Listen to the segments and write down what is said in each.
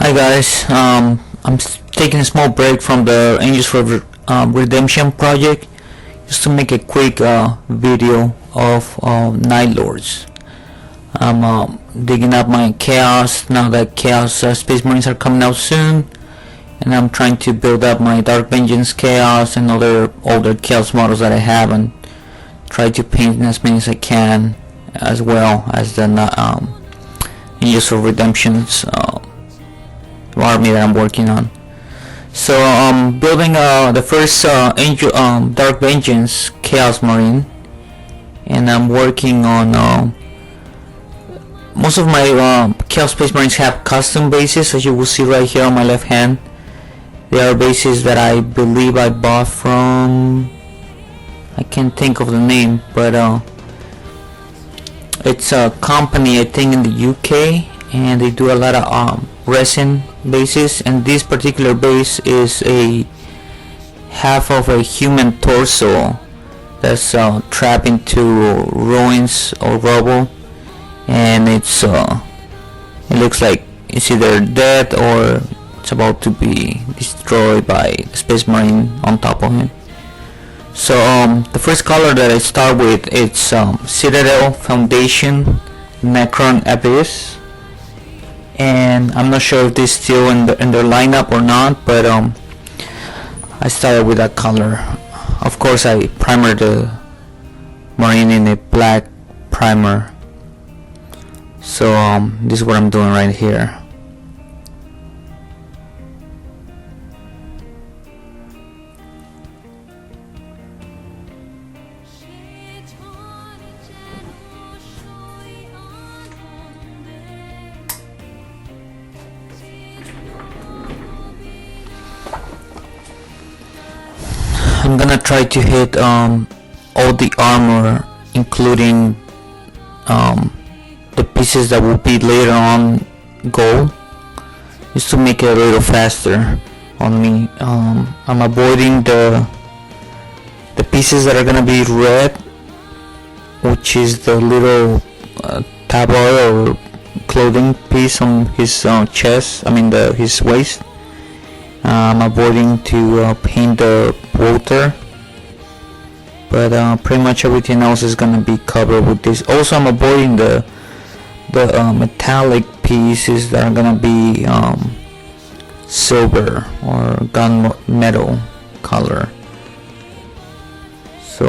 Hi guys, taking a small break from the Angels for Redemption project just to make a quick video of Night Lords. I'm digging up my Chaos now that Chaos Space Marines are coming out soon, and I'm trying to build up my Dark Vengeance Chaos and other older Chaos models that I have, and try to paint as many as I can, as well as the Angels for Redemption's army that I'm working on. So I'm building the first Dark Vengeance Chaos Marine, and I'm working on most of my Chaos Space Marines have custom bases, as you will see right here on my left hand. They are bases that I believe I bought from, I can't think of the name, but it's a company I think in the UK, and they do a lot of resin bases, and this particular base is a half of a human torso that's trapped into ruins or rubble, and it looks like it's either dead or it's about to be destroyed by the Space Marine on top of him. So the first color that I start with, it's Citadel Foundation Necron Abyss, and I'm not sure if this is still in their lineup or not, but I started with that color. Of course, I primered the Marine in a black primer. So this is what I'm doing right here. I'm gonna try to hit all the armor, including the pieces that will be later on gold, just to make it a little faster on me. I'm avoiding the pieces that are gonna be red, which is the little tabard or clothing piece on his chest, his waist. I'm avoiding to paint the water, but pretty much everything else is gonna be covered with this. Also, I'm avoiding the metallic pieces that are gonna be silver or gunmetal color. So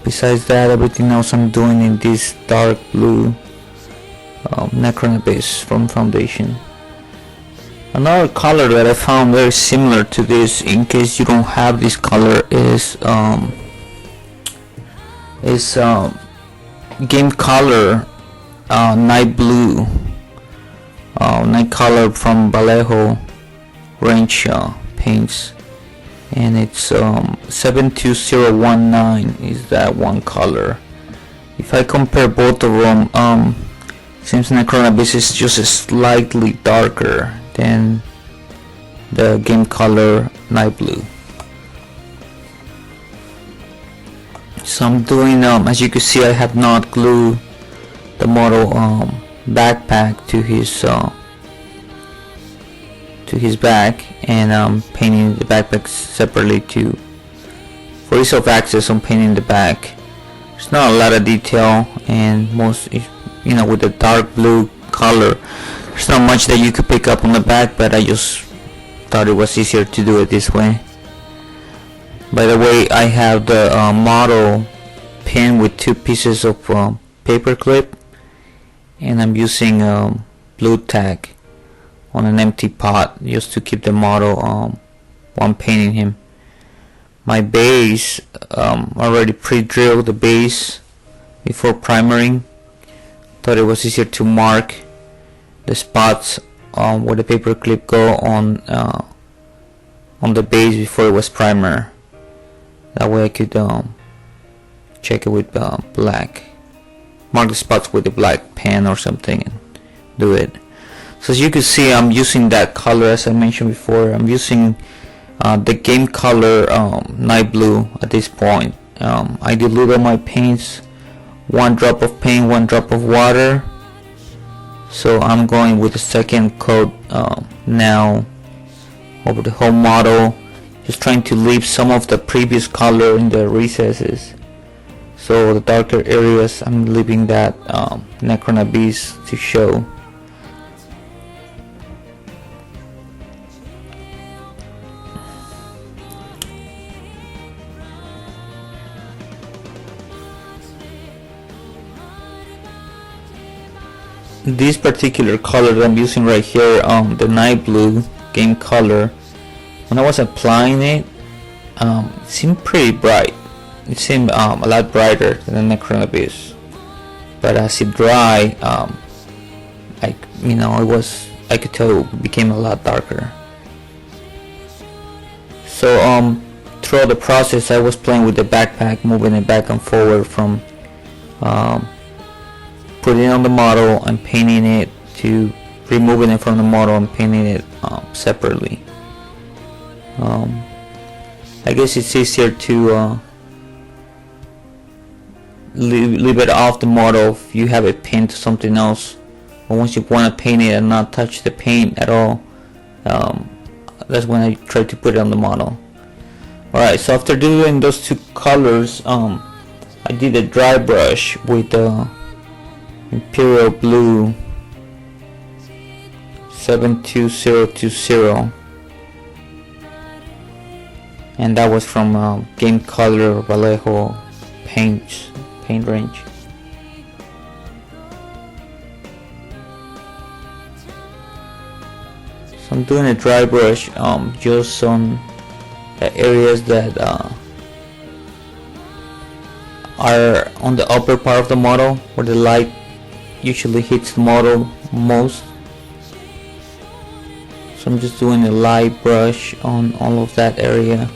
besides that, everything else I'm doing in this dark blue Necron Abyss from Foundation. Another color that I found very similar to this, in case you don't have this color, is Game Color Night Blue, Night Color from Vallejo range paints, and it's 72019 is that one color. If I compare both of them, seems Necron Abyss is just slightly darker than the Game Color Night Blue. So I'm doing, as you can see, I have not glued the model backpack to his back, and I'm painting the backpack separately too. For ease of access, I'm painting the back. There's not a lot of detail, and most, with the dark blue color, there's not much that you could pick up on the back, but I just thought it was easier to do it this way. By the way, I have the model pinned with two pieces of paper clip, and I'm using blue tack on an empty pot just to keep the model while I'm painting him. My base, already pre-drilled the base before primering. Thought it was easier to mark the spots where the paper clip go on the base before it was primer. That way I could check it with black, mark the spots with the black pen or something, and do it. So as you can see, I'm using that color as I mentioned before. I'm using the Game Color Night Blue at this point. I dilute all my paints, one drop of paint, one drop of water. So I'm going with the second coat now over the whole model, just trying to leave some of the previous color in the recesses. So the darker areas, I'm leaving that Necron Abyss to show. This particular color that I'm using right here, the night blue game color, when I was applying it, it seemed pretty bright. It seemed a lot brighter than the Necron Abyss, but as it dried, like, you know, I could tell it became a lot darker. So throughout the process, I was playing with the backpack, moving it back and forward from putting it on the model and painting it to removing it from the model and painting it separately. I guess it's easier to leave it off the model if you have it pinned to something else, but once you want to paint it and not touch the paint at all, that's when I try to put it on the model. Alright, so after doing those two colors, I did a dry brush with the Imperial Blue 72020, and that was from Game Color Vallejo paint range. So I'm doing a dry brush just on the areas that are on the upper part of the model where the light usually hits the model most. So I'm just doing a light brush on all of that area,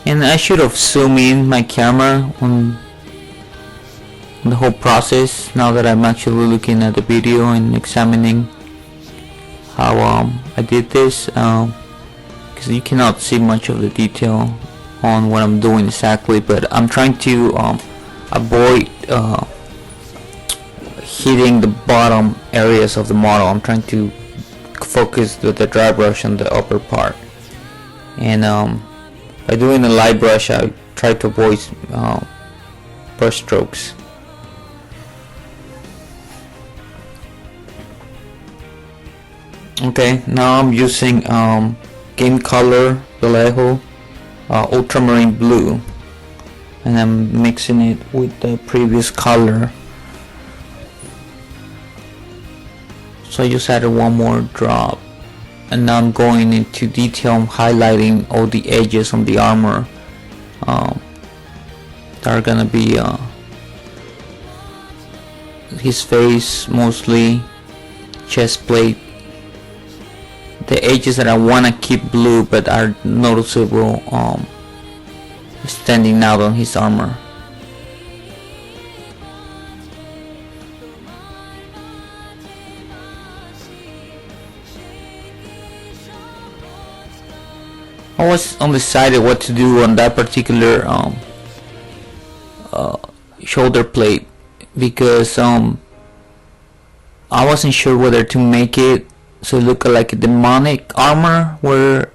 and I should have zoomed in my camera on the whole process now that I'm actually looking at the video and examining how I did this, because you cannot see much of the detail on what I'm doing exactly, but I'm trying to avoid hitting the bottom areas of the model. I'm trying to focus with the dry brush on the upper part, and by doing the light brush I try to avoid brush strokes. Okay, now I'm using Game Color Vallejo Ultramarine Blue, and I'm mixing it with the previous color. So I just added one more drop, and now I'm going into detail, highlighting all the edges on the armor that are gonna be his face, mostly chest plate, the edges that I want to keep blue but are noticeable standing out on his armor. I was undecided what to do on that particular shoulder plate, because I wasn't sure whether to make it so it looked like a demonic armor where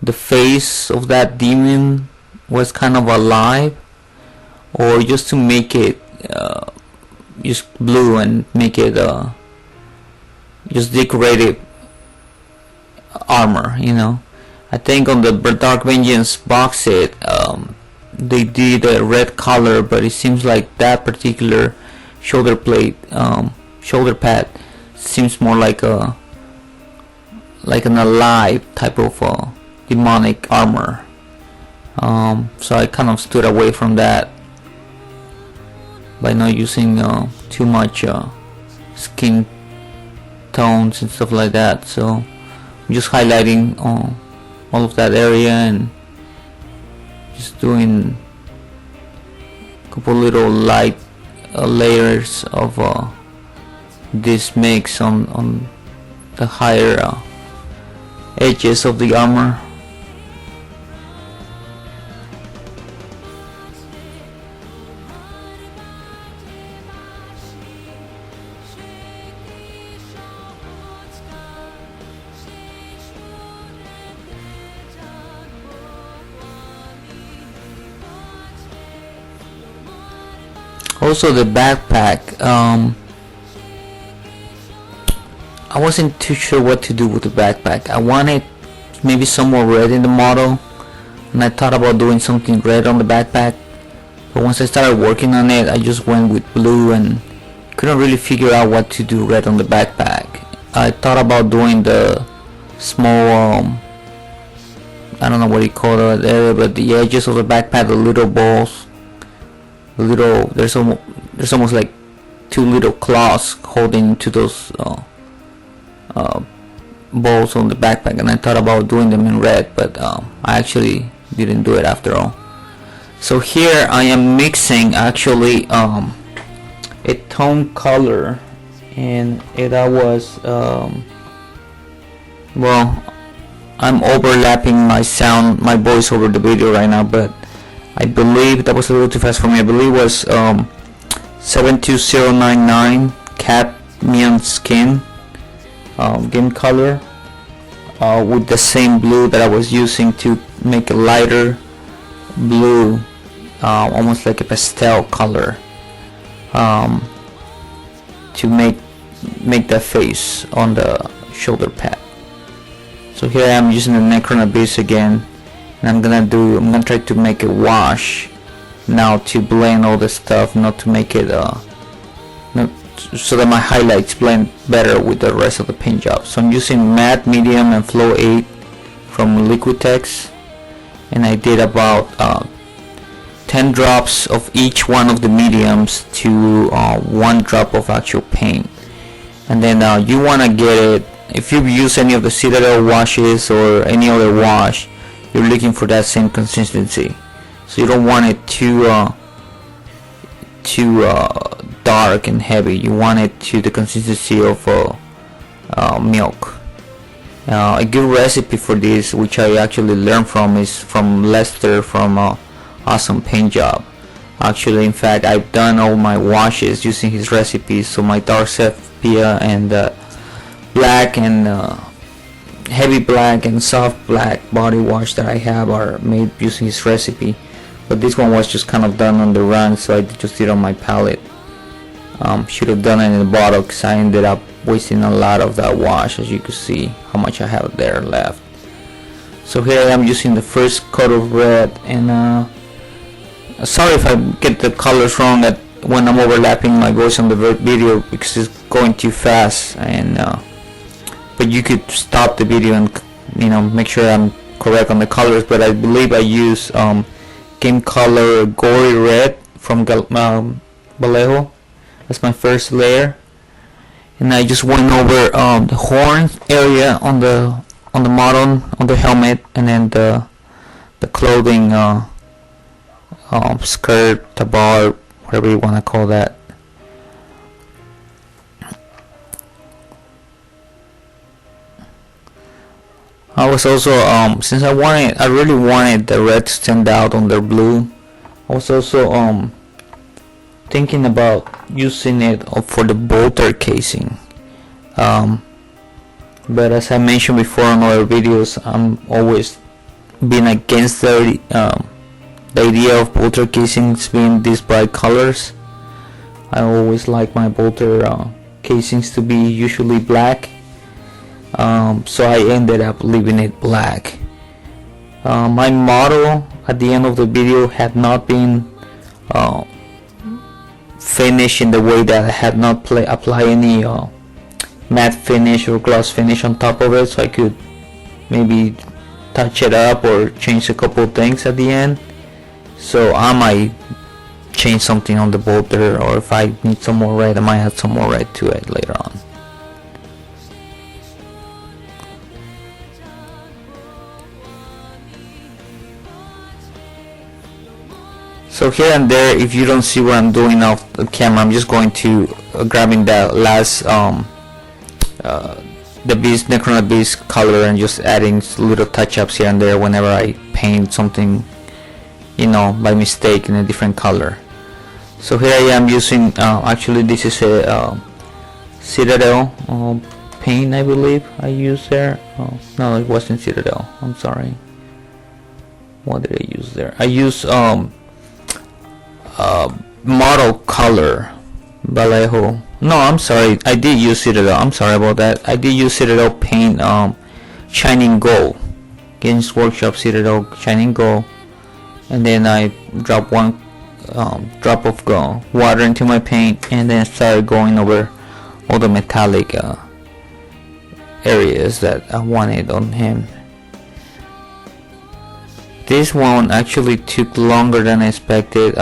the face of that demon was kind of alive, or just to make it just blue and make it just decorative armor, you know. I think on the Dark Vengeance box set they did a red color, but it seems like that particular shoulder plate, shoulder pad, seems more like an alive type of demonic armor. So I kind of stood away from that by not using too much skin tones and stuff like that. So I'm just highlighting all of that area and just doing a couple little light layers of this mix on the higher edges of the armor. Also the backpack, I wasn't too sure what to do with the backpack. I wanted maybe some more red in the model, and I thought about doing something red on the backpack, but once I started working on it, I just went with blue and couldn't really figure out what to do red on the backpack. I thought about doing the small, I don't know what you call it area, but the edges of the backpack, the little balls, there's almost like two little claws holding to those balls on the backpack, and I thought about doing them in red, but I actually didn't do it after all. So here I am mixing actually a tone color, and that was well, I'm overlapping my voice over the video right now, but I believe that was a little too fast for me. I believe it was 72099 Cadmium Skin game color, with the same blue that I was using to make a lighter blue, almost like a pastel color, to make the face on the shoulder pad. So here I am using the Necron Abyss again, and I'm gonna try to make a wash now to blend all the stuff, not to make it so that my highlights blend better with the rest of the paint job. So I'm using matte, medium, and flow 8 from Liquitex, and I did about 10 drops of each one of the mediums to 1 drop of actual paint. And then you want to get it, if you use any of the Citadel washes or any other wash, you're looking for that same consistency. So you don't want it too dark and heavy. You want it to the consistency of milk. A good recipe for this, which I actually learned from, is from Lester from Awesome Paint Job. Actually, in fact, I've done all my washes using his recipes. So my dark sepia and black and heavy black and soft black body wash that I have are made using his recipe. But this one was just kind of done on the run, so I just did it on my palette. Should have done it in the bottle, because I ended up wasting a lot of that wash, as you can see how much I have there left. So here I am using the first coat of red, and sorry if I get the colors wrong when I'm overlapping my voice on the video, because it's going too fast, and but you could stop the video and make sure I'm correct on the colors. But I believe I use Game Color Gory Red from Vallejo. That's my first layer, and I just went over the horn area on the model, on the helmet, and then the clothing, skirt, tabard, whatever you want to call that. I was also since I really wanted the red to stand out on the blue, I was also thinking about using it for the bolter casing, but as I mentioned before in other videos, I'm always been against the idea of bolter casings being these bright colors. I always like my bolter casings to be usually black, so I ended up leaving it black. My model at the end of the video had not been finish in the way that I had not apply any matte finish or gloss finish on top of it, so I could maybe touch it up or change a couple of things at the end. So I might change something on the bolter, or if I need some more red, I might add some more red to it later on. So here and there, if you don't see what I'm doing off the camera, I'm just going to grabbing that last the Beast Necron Abyss color and just adding little touch-ups here and there whenever I paint something, by mistake in a different color. So here I am using actually this is a Citadel paint, I believe I used there. No, it wasn't Citadel, I'm sorry. What did I use there? I used model color Vallejo. No, I'm sorry, I did use Citadel. I'm sorry about that. I did use Citadel paint Shining Gold. Games Workshop Citadel Shining Gold. And then I dropped one drop of water into my paint, and then started going over all the metallic areas that I wanted on him. This one actually took longer than I expected.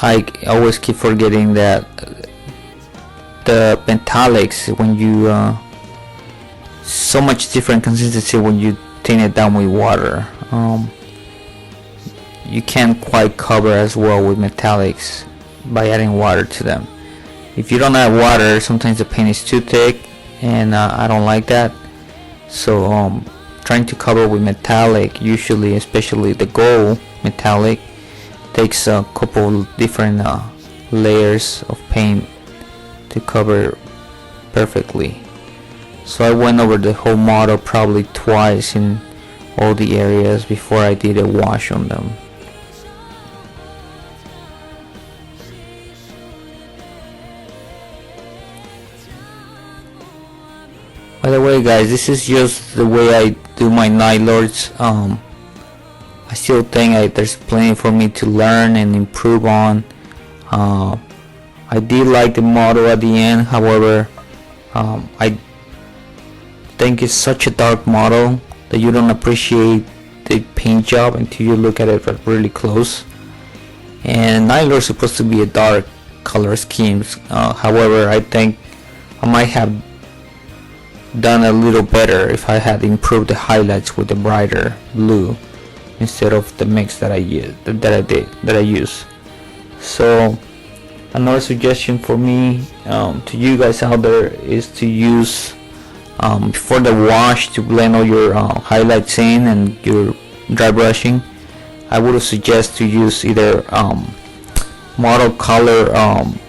I always keep forgetting that the metallics, when you so much different consistency when you thin it down with water. You can't quite cover as well with metallics by adding water to them. If you don't add water, sometimes the paint is too thick, and I don't like that. So trying to cover with metallic, usually, especially the gold metallic, takes a couple different layers of paint to cover perfectly. So I went over the whole model probably twice in all the areas before I did a wash on them. By the way, guys, this is just the way I do my Night Lords. I still think there's plenty for me to learn and improve on. I did like the model at the end, however, I think it's such a dark model that you don't appreciate the paint job until you look at it really close. And Night Lord is supposed to be a dark color schemes. However, I think I might have done a little better if I had improved the highlights with the brighter blue instead of the mix that I use. So another suggestion for me to you guys out there is to use before the wash, to blend all your highlights in and your dry brushing. I would suggest to use either model color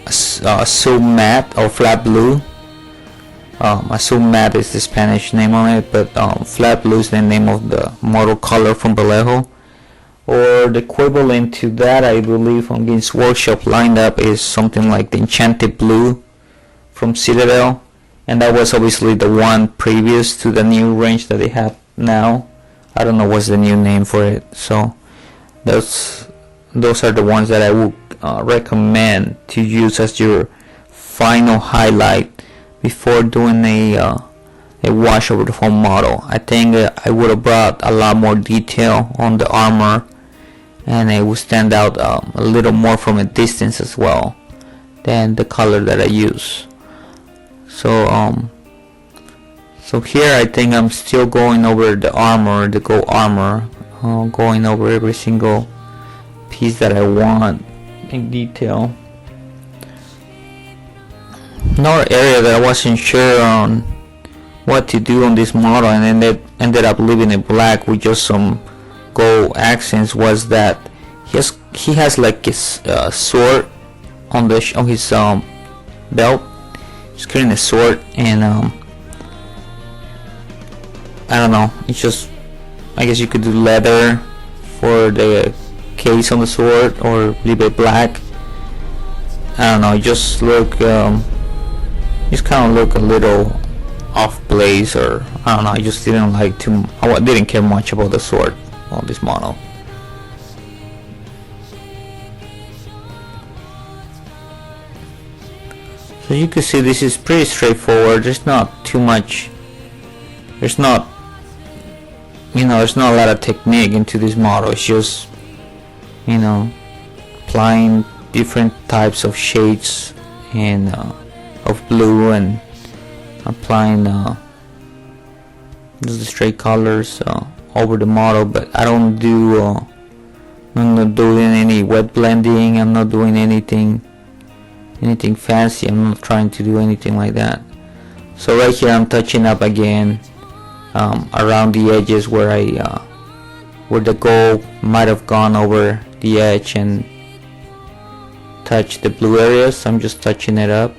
Azul Matte or Flat Blue. Azul Matte is the Spanish name on it, but Flat Blue is the name of the model color from Vallejo. Or the equivalent to that, I believe, on Games Workshop lineup is something like the Enchanted Blue from Citadel, and that was obviously the one previous to the new range that they have now. I don't know what's the new name for it. So those are the ones that I would recommend to use as your final highlight before doing a wash over the whole model. I think I would have brought a lot more detail on the armor, and it would stand out a little more from a distance as well than the color that I use. So here I think I'm still going over the armor, the gold armor, going over every single piece that I want in detail. Another area that I wasn't sure on what to do on this model, and then ended up leaving it black with just some gold accents, was that he has like his sword on his belt. He's carrying a sword, and I don't know, it's just, I guess you could do leather for the case on the sword or leave it black. I don't know, it just kind of look a little off place, or I don't know, I just didn't I didn't care much about the sword on this model. So you can see this is pretty straightforward. There's not too much, there's not a lot of technique into this model. It's just, applying different types of shades and of blue, and applying just the straight colors over the model. But I'm not doing any wet blending. I'm not doing anything fancy. I'm not trying to do anything like that. So right here I'm touching up again around the edges where where the gold might have gone over the edge and touched the blue areas. So I'm just touching it up.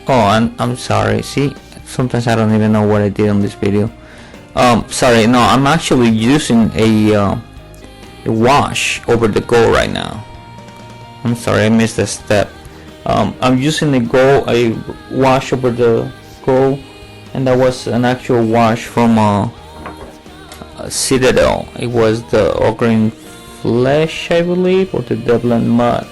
Oh, I'm sorry. See, sometimes I don't even know what I did on this video. Sorry, no, I'm actually using a wash over the gold right now. I'm sorry, I missed a step. I'm using a wash over the gold, and that was an actual wash from Citadel. It was the Ogryn Flesh, I believe, or the Devlan Mud.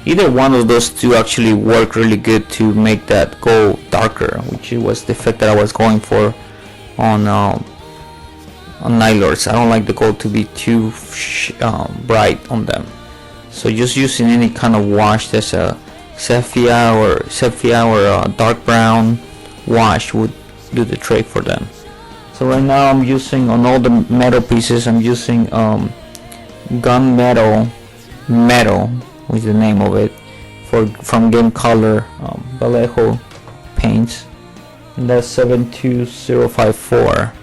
Either one of those two actually worked really good to make that gold darker, which was the effect that I was going for on Night Lords. I don't like the gold to be too bright on them, so just using any kind of wash that's a sepia or a dark brown wash would do the trick for them. So right now I'm using, on all the metal pieces, I'm using Gunmetal Metal, which is the name of it, from Game Color Vallejo paints, and that's 72054.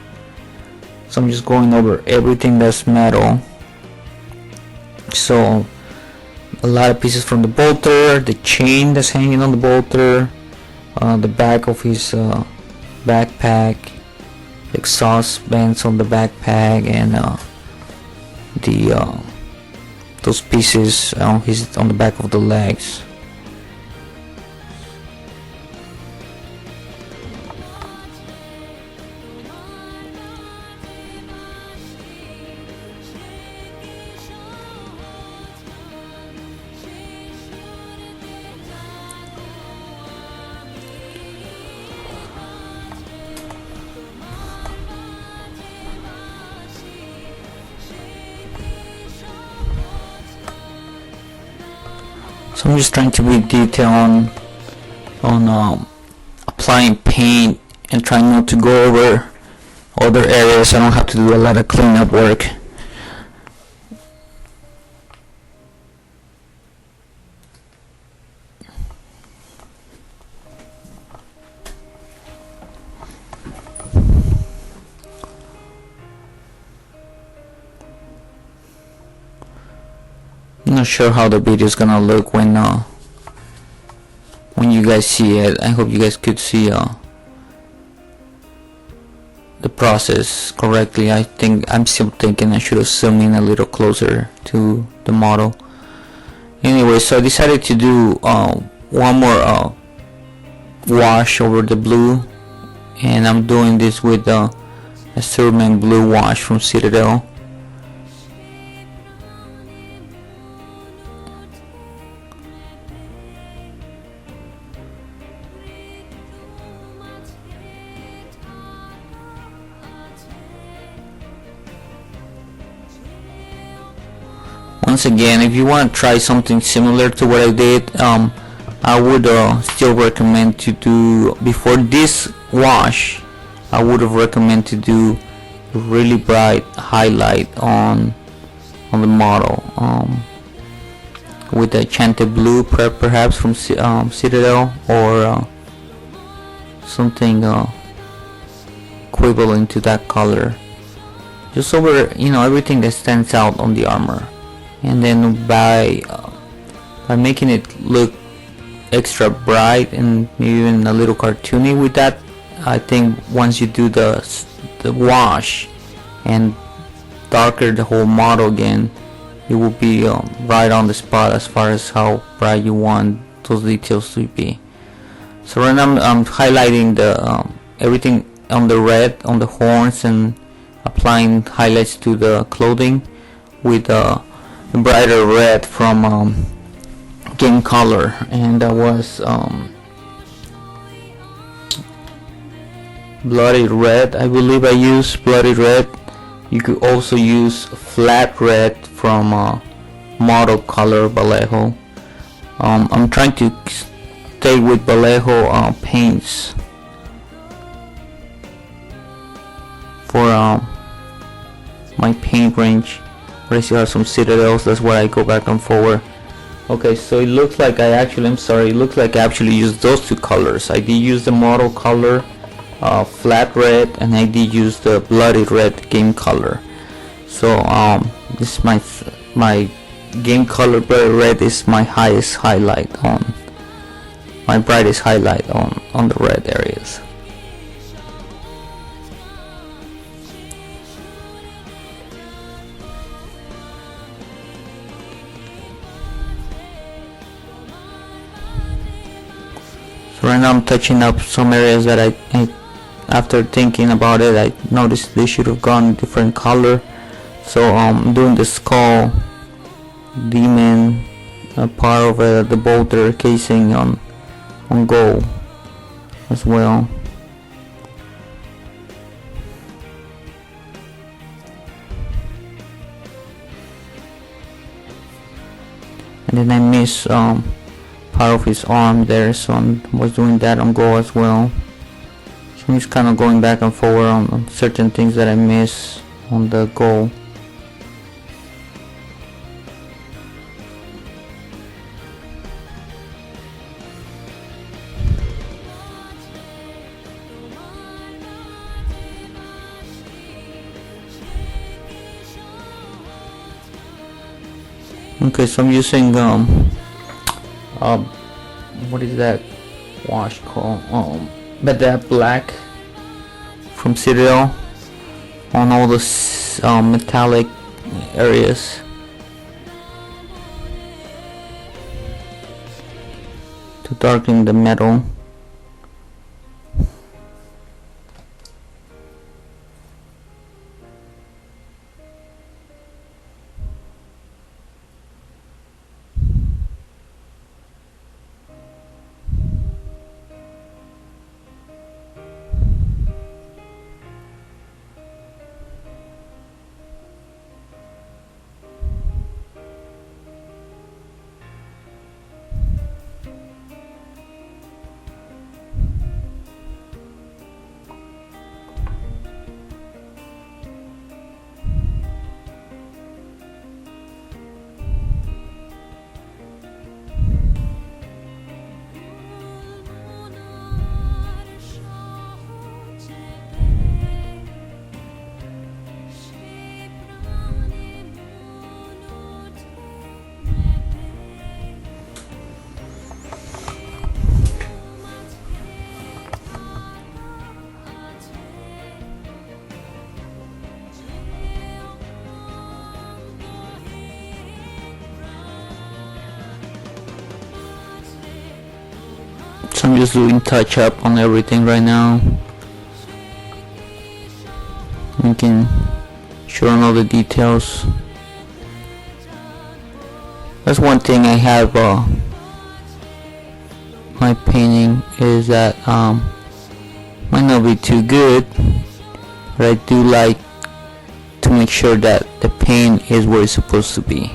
So I'm just going over everything that's metal. So a lot of pieces from the bolter, the chain that's hanging on the bolter, the back of his backpack, the exhaust vents on the backpack, and those pieces on the back of the legs. So I'm just trying to be detailed on applying paint and trying not to go over other areas. I don't have to do a lot of cleanup work. I'm not sure how the video is gonna look when you guys see it. I hope you guys could see the process correctly. I'm still thinking I should have zoomed in a little closer to the model. Anyway, so I decided to do one more wash over the blue, and I'm doing this with a Surman blue wash from Citadel. Once again, if you want to try something similar to what I did, I would still recommend to do, before this wash, I would have recommended to do a really bright highlight on the model with the Enchanted Blue perhaps from Citadel, or something equivalent to that color, just over everything that stands out on the armor. And then by making it look extra bright and maybe even a little cartoony with that, I think once you do the wash and darker the whole model again, it will be right on the spot as far as how bright you want those details to be. So right now I'm highlighting the everything on the red on the horns and applying highlights to the clothing with brighter red from Game Color, and that was Bloody Red. I believe I used Bloody Red. You could also use Flat Red from Model Color Vallejo. I'm trying to stay with Vallejo paints for my paint range. I still have some Citadels, that's where I go back and forward. Okay, so it looks like it looks like I actually used those two colors. I did use the Model Color Flat Red, and I did use the Bloody Red Game Color. So this is my Game Color Bloody Red is my highest highlight on, my brightest highlight on the red areas. now I'm touching up some areas that I after thinking about it, I noticed they should have gone different color. So I'm doing the skull demon part of the bolter casing on gold as well. And then I miss part of his arm there, so I was doing that on gold as well. So I'm just kind of going back and forward on certain things that I miss on the gold. Okay, so I'm using what is that wash called? But that black from Citadel on all the metallic areas. To darken the metal. So I'm just doing touch up on everything right now, making sure on all the details. That's one thing I have my painting is that might not be too good, but I do like to make sure that the paint is where it's supposed to be.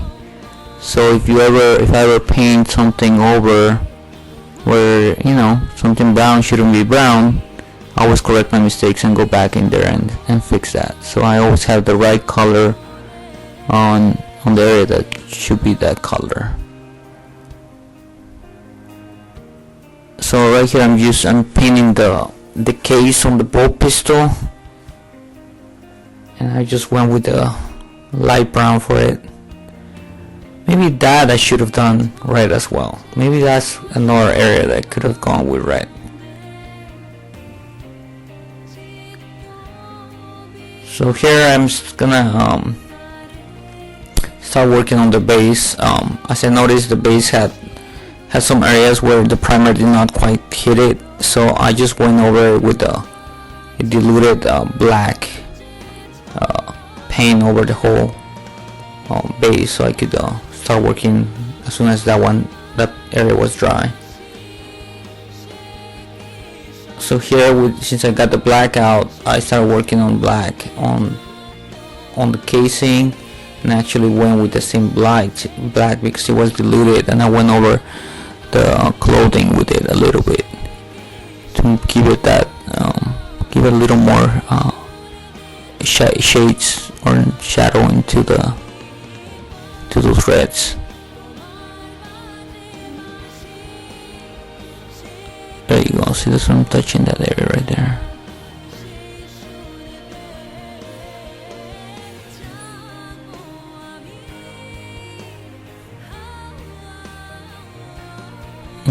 So if I ever paint something over where, you know, something brown shouldn't be brown, I always correct my mistakes and go back in there and fix that. So I always have the right color on the area that should be that color. So right here I'm painting the case on the bolt pistol, and I just went with the light brown for it. Maybe that I should have done red as well. Maybe that's another area that I could have gone with red. So here I'm just gonna start working on the base. As I noticed, the base had some areas where the primer did not quite hit it, so I just went over it with a diluted black paint over the whole base, so I could start working as soon as that area was dry. So here, since I got the black out, I started working on black on the casing, and actually went with the same black because it was diluted, and I went over the clothing with it a little bit to give it that give it a little more shades or shadow into those reds. There you go. See, that's what I'm touching, that area right there.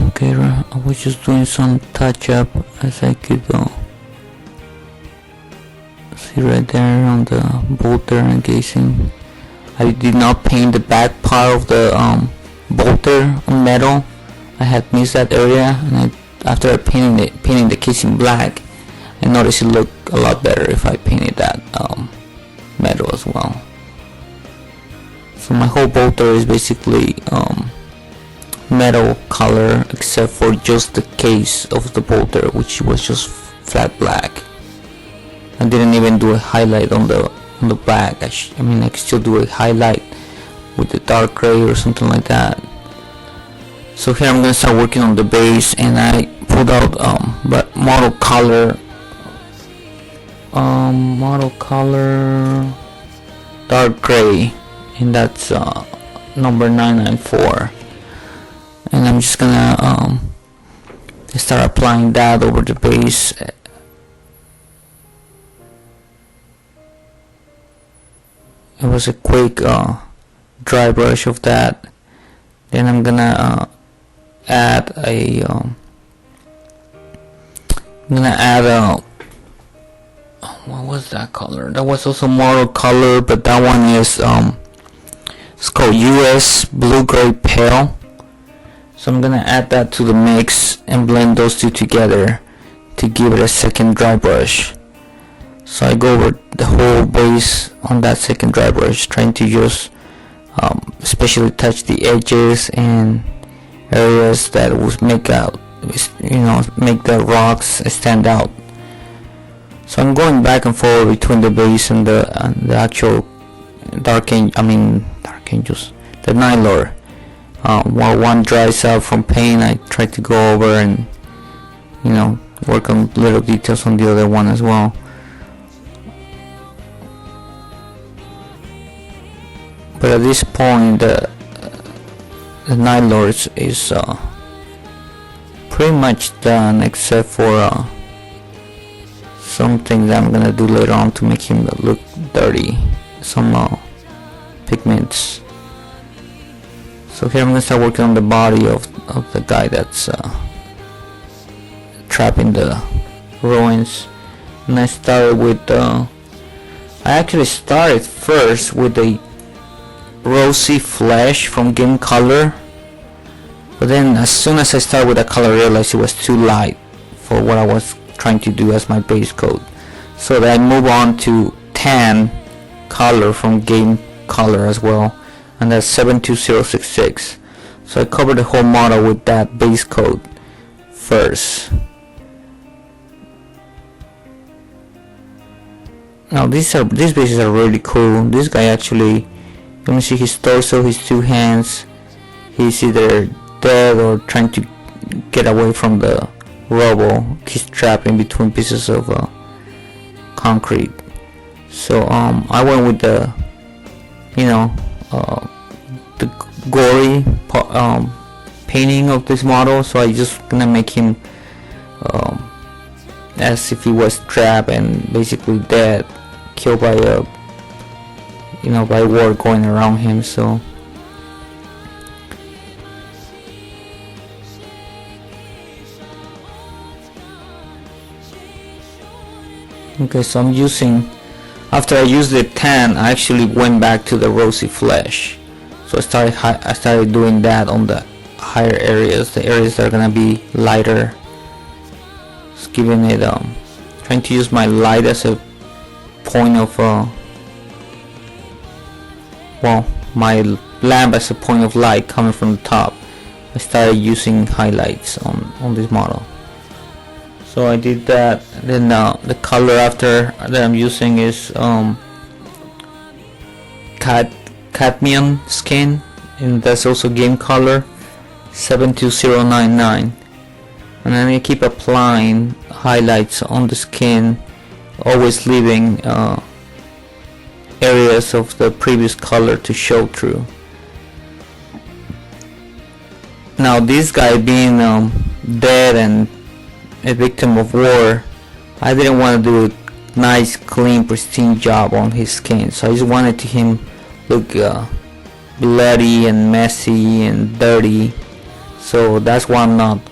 Okay, I was just doing some touch up as I could go. See right there on the bolter and casing. I did not paint the back part of the bolter on metal. I had missed that area, and I after painting the casing black, I noticed it looked a lot better if I painted that metal as well. So my whole bolter is basically metal color, except for just the case of the bolter, which was just flat black. I didn't even do a highlight on the back. I mean, I could still do a highlight with the dark gray or something like that. So here I'm gonna start working on the base, and I pulled out but model color dark gray, and that's number 994, and I'm just gonna start applying that over the base. It was a quick dry brush of that. Then I'm gonna add a what was that color? That was also model color, but that one is it's called US Blue Gray Pale. So I'm gonna add that to the mix and blend those two together to give it a second dry brush. So I go over the whole base on that second dry brush, trying to just especially touch the edges and areas that would make the rocks stand out. So I'm going back and forth between the base and the actual the Nylor. While one dries out from paint, I try to go over and work on little details on the other one as well. But at this point, the Nylor is pretty much done, except for some things that I'm gonna do later on to make him look dirty. Some pigments. So here I'm gonna start working on the body of the guy that's trapped in the ruins. And I started with I actually started first with a rosy flesh from Game Color, but then as soon as I started with that color, I realized it was too light for what I was trying to do as my base coat. So then I move on to tan color from Game Color as well, and that's 72066. So I covered the whole model with that base coat first. Now these bases are really cool. This guy actually, you can see his torso, his two hands. He's either dead or trying to get away from the rubble. He's trapped in between pieces of concrete. So I went with the gory painting of this model. So I just gonna make him as if he was trapped and basically dead, killed by by war going around him. So okay, so I'm using, after I used the tan, I actually went back to the rosy flesh. So I started doing that on the higher areas, the areas that are gonna be lighter. Just giving it trying to use my light as a point of my lamp as a point of light coming from the top. I started using highlights on this model. So I did that. Then the color after that I'm using is cadmium skin, and that's also Game Color 72099. And then I keep applying highlights on the skin, always leaving areas of the previous color to show through. Now this guy being dead and a victim of war, I didn't want to do a nice, clean, pristine job on his skin, so I just wanted him look bloody and messy and dirty. So that's why I'm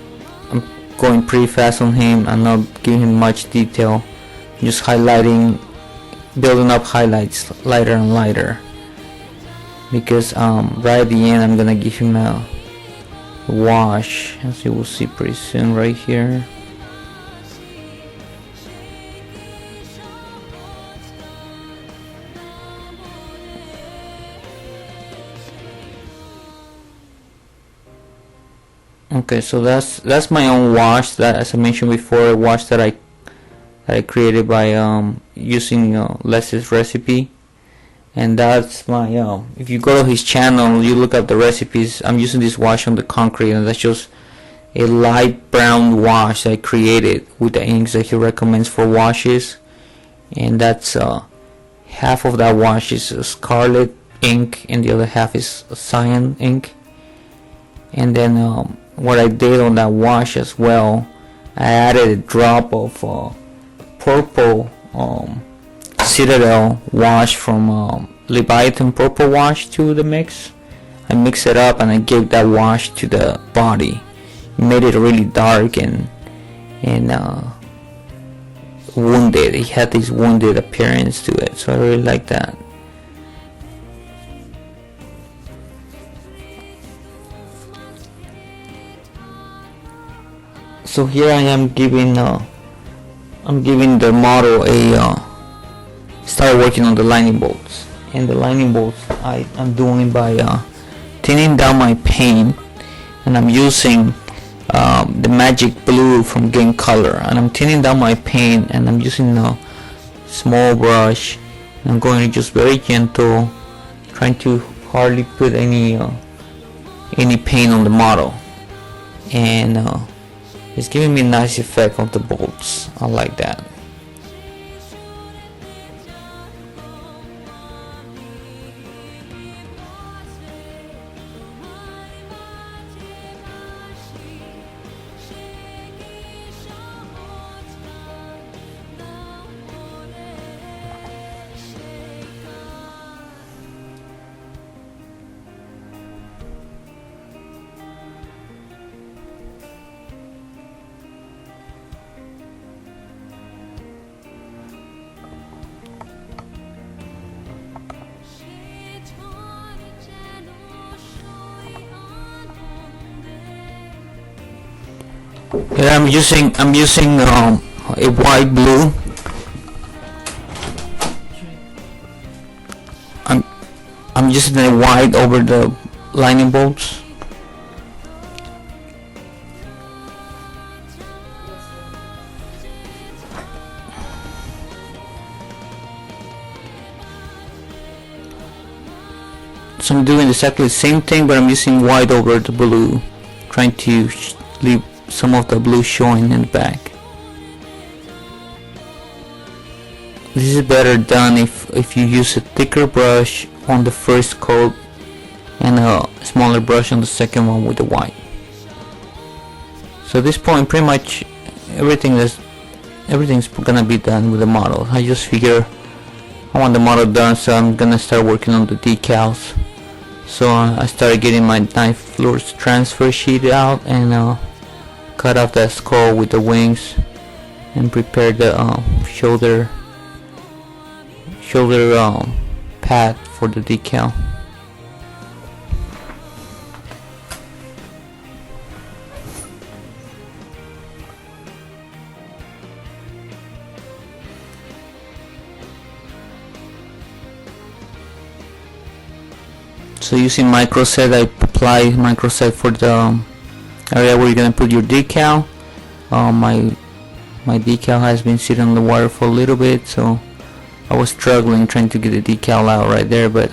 going pretty fast on him. I'm not giving him much detail, just highlighting, building up highlights lighter and lighter, because right at the end I'm gonna give him wash, as you will see pretty soon right here. Okay, so that's my own wash, that, as I mentioned before, a wash that I created by using Les's recipe. And that's my if you go to his channel, you look up the recipes, I'm using this wash on the concrete, and that's just a light brown wash that I created with the inks that he recommends for washes. And that's half of that wash is scarlet ink and the other half is cyan ink. And then what I did on that wash as well, I added a drop of purple Citadel wash from Leviathan purple wash to the mix. I mixed it up and I gave that wash to the body. It made it really dark and wounded. It had this wounded appearance to it, so I really like that. So here I am giving the model a start working on the lightning bolts, and the lightning bolts I'm doing by thinning down my paint, and I'm using the magic blue from Game Color, and I'm thinning down my paint, and I'm using a small brush, and I'm going just very gentle, trying to hardly put any paint on the model, and it's giving me a nice effect of the bolts. I like that. Here I'm using a white blue. I'm using a white over the lightning bolts. So I'm doing exactly the same thing, but I'm using white over the blue, trying to leave some of the blue showing in the back. This is better done if you use a thicker brush on the first coat and a smaller brush on the second one with the white. So at this point, pretty much everything's gonna be done with the model. I just figure I want the model done, so I'm gonna start working on the decals. So I started getting my knife fluor's transfer sheet out and cut off that skull with the wings and prepare the shoulder pad for the decal. So using microset, I apply microset for the area where you're gonna put your decal. My decal has been sitting on the water for a little bit, so I was struggling trying to get the decal out right there, but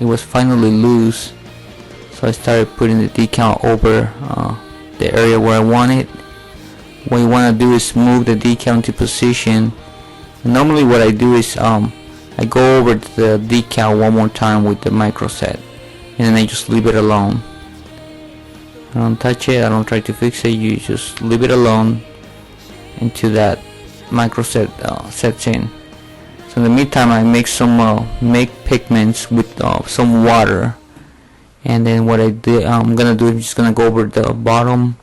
it was finally loose. So I started putting the decal over the area where I want it. What you want to do is move the decal into position. And normally what I do is I go over the decal one more time with the microset, and then I just leave it alone. I don't touch it, I don't try to fix it, you just leave it alone until that microset sets in. So in the meantime, I make some pigments with some water, and then what I'm gonna do is just gonna go over the bottom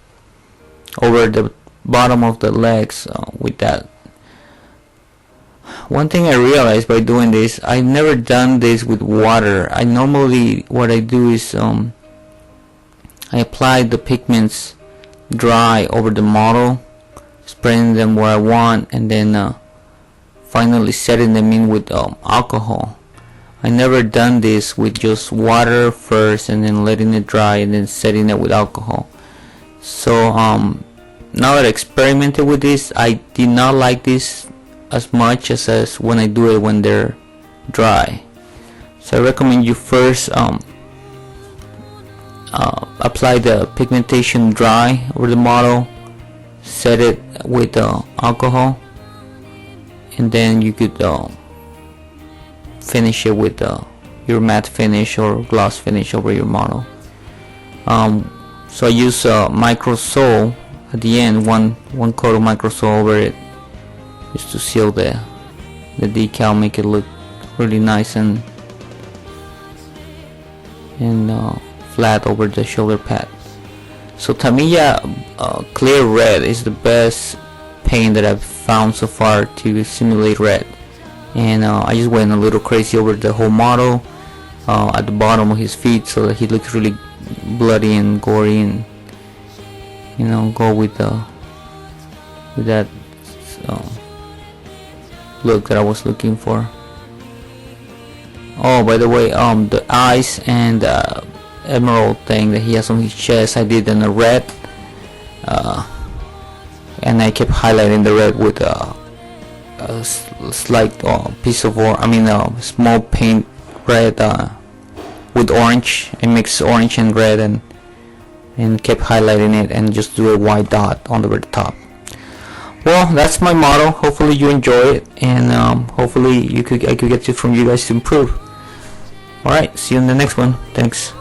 of the legs with that. One thing I realized by doing this, I've never done this with water. Normally what I do is I I applied the pigments dry over the model, spreading them where I want, and then finally setting them in with alcohol. I never done this with just water first and then letting it dry and then setting it with alcohol. So now that I experimented with this, I did not like this as much as when I do it when they're dry. So I recommend you first apply the pigmentation dry over the model, set it with alcohol, and then you could finish it with your matte finish or gloss finish over your model. So I use Microsol at the end, one coat of Microsol over it, just to seal the decal, make it look really nice and flat over the shoulder pad. So Tamiya Clear Red is the best paint that I've found so far to simulate red, and I just went a little crazy over the whole model at the bottom of his feet so that he looks really bloody and gory, and go with that look that I was looking for. Oh, by the way, the eyes and the emerald thing that he has on his chest, I did in the red, and I kept highlighting the red with a slight piece of small paint red with orange. I mixed orange and red and kept highlighting it and just do a white dot on the very top. Well, that's my model. Hopefully you enjoy it, and hopefully I could get it from you guys to improve. Alright, see you in the next one. Thanks.